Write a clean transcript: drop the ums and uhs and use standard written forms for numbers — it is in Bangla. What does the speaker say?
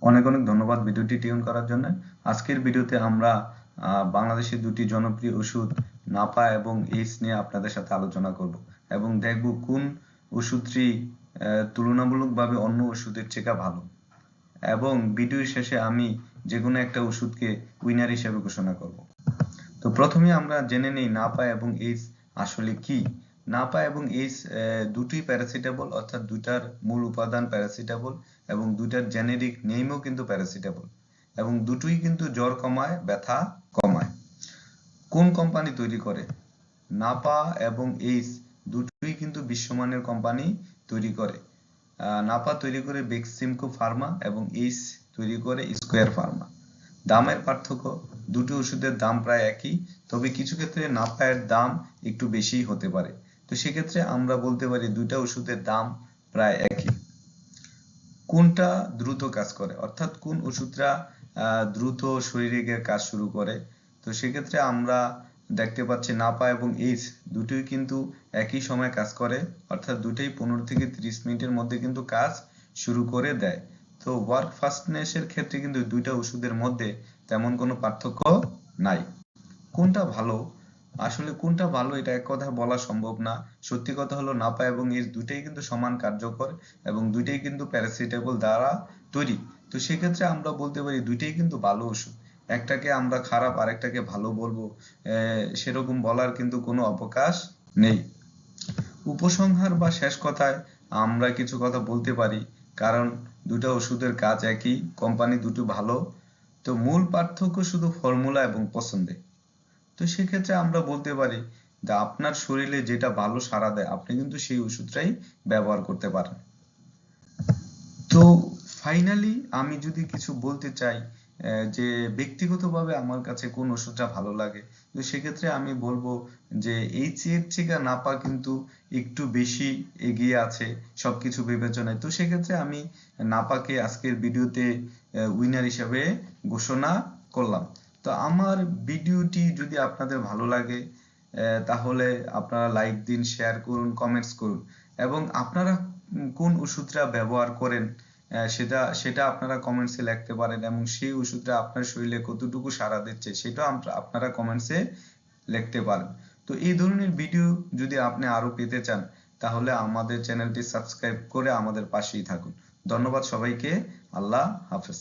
অনেক অনেক ধন্যবাদ ভিডিওটি টিউন করার জন্য। আজকের ভিডিওতে আমরা বাংলাদেশের দুটি জনপ্রিয় ওষুধ নাপা এবং এইস নিয়ে আপনাদের সাথে আলোচনা করব এবং দেখব কোন ওষুধটি তুলনামূলকভাবে অন্য ওষুধের থেকে ভালো। এবং ভিডিওর শেষে আমি যে কোনো একটা ওষুধকে উইনার হিসেবে ঘোষণা করব। তো প্রথমে আমরা জেনে নেই নাপা এবং এইস আসলে কি। নাপা এবং এইস দুটোই প্যারাসিটামল, অর্থাৎ দুইটার মূল উপাদান প্যারাসিটামল এবং দুইটার জেনেরিক নেমও কিন্তু প্যারাসিটামল এবং দুটোই কিন্তু জ্বর কমায়, ব্যথা কমায়। কোন কোম্পানি তৈরি করে? নাপা এবং এইস দুটোই কিন্তু বিশ্বমানের কোম্পানি তৈরি করে। নাপা তৈরি করে বেক্সিমকো ফার্মা এবং এইস তৈরি করে স্কয়ার ফার্মা। দামের পার্থক্য, দুটো ওষুধের দাম প্রায় একই, তবে কিছু ক্ষেত্রে নাপায়ের দাম একটু বেশিই হতে পারে। তো সেক্ষেত্রে আমরা বলতে পারি দুইটা ওষুধের দাম প্রায় একই। কোনটা দ্রুত কাজ করে, অর্থাৎ কোন ওষুধটা দ্রুত শরীরে গিয়ে কাজ শুরু করে? তো সেক্ষেত্রে আমরা দেখতে পাচ্ছি নাপা এবং এইস দুটোই কিন্তু একই সময় কাজ করে, অর্থাৎ দুটোই 15 থেকে 30 মিনিটের মধ্যে কিন্তু কাজ শুরু করে দেয়। তো ওয়ার্ক ফাস্টনেসের ক্ষেত্রে কিন্তু দুইটা ওষুধের মধ্যে তেমন কোনো পার্থক্য নাই। কোনটা ভালো? আসলে কোনটা ভালো এটা এক কথায় বলা সম্ভব না। সত্যি কথা হলো নাপা এবং এইস দুইটাই কিন্তু সমান কার্যকর এবং দুইটাই কিন্তু প্যারাসিটামল দ্বারা তৈরি। তো সেক্ষেত্রে আমরা বলতে পারি দুইটাই কিন্তু ভালো ওষুধ। একটাকে আমরা খারাপ আরেকটাকে ভালো বলবো সেরকম বলার কিন্তু কোনো অবকাশ নেই। উপসংহার বা শেষ কথায় আমরা কিছু কথা বলতে পারি, কারণ দুটো ওষুধের কাজ একই, কোম্পানি দুটো ভালো। তো মূল পার্থক্য শুধু ফর্মুলা এবং পছন্দে। তো সেক্ষেত্রে আমরা বলতে পারি যে আপনার শরীরে যেটা ভালো সাড়া দেয় আপনি কিন্তু সেই ওষুধটাই ব্যবহার করতে পারেন। তো ফাইনালি আমি যদি কিছু বলতে চাই যে ব্যক্তিগতভাবে আমার কাছে কোন ওষুধটা ভালো লাগে, তো সেক্ষেত্রে আমি বলবো যে এইচ এর থেকে নাপা কিন্তু একটু বেশি এগিয়ে আছে সবকিছু বিবেচনায়। তো সেক্ষেত্রে আমি নাপাকে আজকের ভিডিওতে উইনার হিসেবে ঘোষণা করলাম। তো আমার ভিডিওটি যদি আপনাদের ভালো লাগে তাহলে আপনারা লাইক দিন, শেয়ার করুন, কমেন্টস করুন এবং আপনারা কোন ওষুধটা ব্যবহার করেন সেটা সেটা আপনারা কমেন্টসে লিখতে পারেন এবং সেই ওষুধটা আপনার শরীরে কতটুকু সাড়া দিচ্ছে সেটাও আপনারা কমেন্টসে লিখতে পারেন। তো এই ধরনের ভিডিও যদি আপনি আরো পেতে চান তাহলে আমাদের চ্যানেলটি সাবস্ক্রাইব করে আমাদের পাশেই থাকুন। ধন্যবাদ সবাইকে। আল্লাহ হাফেজ।